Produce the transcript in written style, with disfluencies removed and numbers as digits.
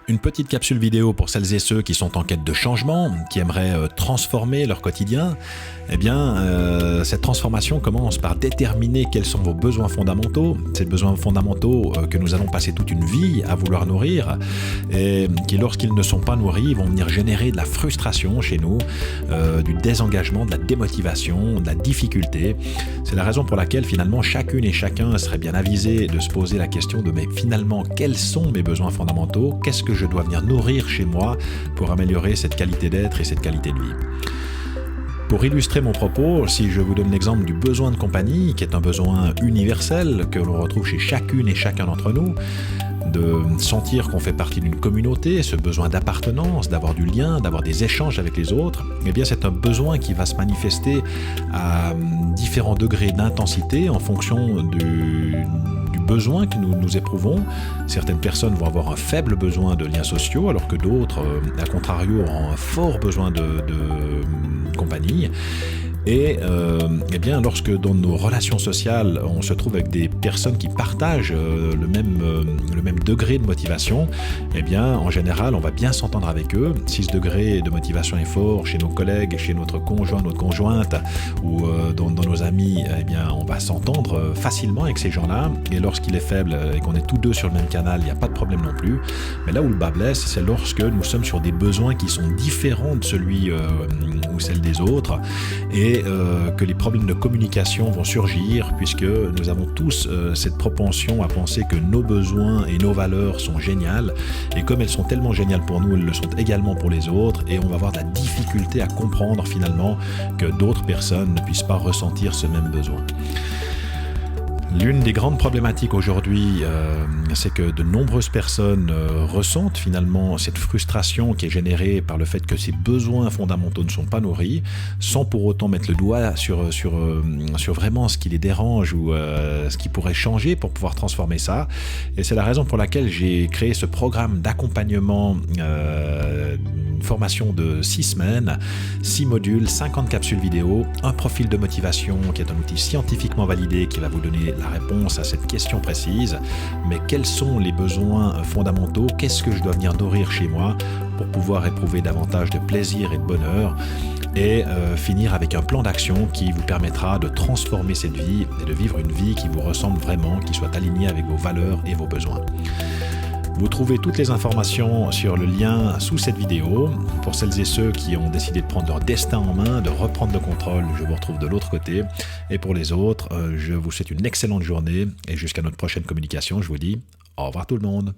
Une petite capsule vidéo pour celles et ceux qui sont en quête de changement, qui aimeraient transformer leur quotidien. Eh bien, cette transformation commence par déterminer quels sont vos besoins fondamentaux. Ces besoins fondamentaux que nous allons passer toute une vie à vouloir nourrir et qui, lorsqu'ils ne sont pas nourris, vont venir générer de la frustration chez nous, du désengagement, de la démotivation, de la difficulté. C'est la raison pour laquelle finalement chacune et chacun serait bien avisé de se poser la question de mais finalement quels sont mes besoins fondamentaux ? Qu'est-ce que je dois venir nourrir chez moi pour améliorer cette qualité d'être et cette qualité de vie. Pour illustrer mon propos, si je vous donne l'exemple du besoin de compagnie, qui est un besoin universel que l'on retrouve chez chacune et chacun d'entre nous, de sentir qu'on fait partie d'une communauté, ce besoin d'appartenance, d'avoir du lien, d'avoir des échanges avec les autres, eh bien c'est un besoin qui va se manifester à différents degrés d'intensité en fonction du besoin que nous éprouvons. Certaines personnes vont avoir un faible besoin de liens sociaux, alors que d'autres, à contrario, auront un fort besoin de compagnie. Et eh bien, lorsque dans nos relations sociales, on se trouve avec des personnes qui partagent le même degré de motivation, eh bien, en général, on va bien s'entendre avec eux. Si ce degré de motivation est fort chez nos collègues, chez notre conjoint, notre conjointe, ou dans nos amis, eh bien, on va s'entendre facilement avec ces gens-là. Et lorsqu'il est faible et qu'on est tous deux sur le même canal, il n'y a pas de problème non plus. Mais là où le bas blesse, c'est lorsque nous sommes sur des besoins qui sont différents de celui ou celle des autres, et que les problèmes de communication vont surgir, puisque nous avons tous cette propension à penser que nos besoins et nos valeurs sont géniales, et comme elles sont tellement géniales pour nous, elles le sont également pour les autres, et on va avoir de la difficulté à comprendre finalement que d'autres personnes ne puissent pas ressentir ce même besoin. L'une des grandes problématiques aujourd'hui, c'est que de nombreuses personnes ressentent finalement cette frustration qui est générée par le fait que ces besoins fondamentaux ne sont pas nourris, sans pour autant mettre le doigt sur vraiment ce qui les dérange ou ce qui pourrait changer pour pouvoir transformer ça. Et c'est la raison pour laquelle j'ai créé ce programme d'accompagnement, une formation de 6 semaines, 6 modules, 50 capsules vidéo, un profil de motivation qui est un outil scientifiquement validé qui va vous donner la réponse à cette question précise. Mais quels sont les besoins fondamentaux? Qu'est-ce que je dois venir nourrir chez moi pour pouvoir éprouver davantage de plaisir et de bonheur? Et finir avec un plan d'action qui vous permettra de transformer cette vie et de vivre une vie qui vous ressemble vraiment, qui soit alignée avec vos valeurs et vos besoins. Vous trouvez toutes les informations sur le lien sous cette vidéo. Pour celles et ceux qui ont décidé de prendre leur destin en main, de reprendre le contrôle, je vous retrouve de l'autre côté. Et pour les autres, je vous souhaite une excellente journée et jusqu'à notre prochaine communication, je vous dis au revoir tout le monde.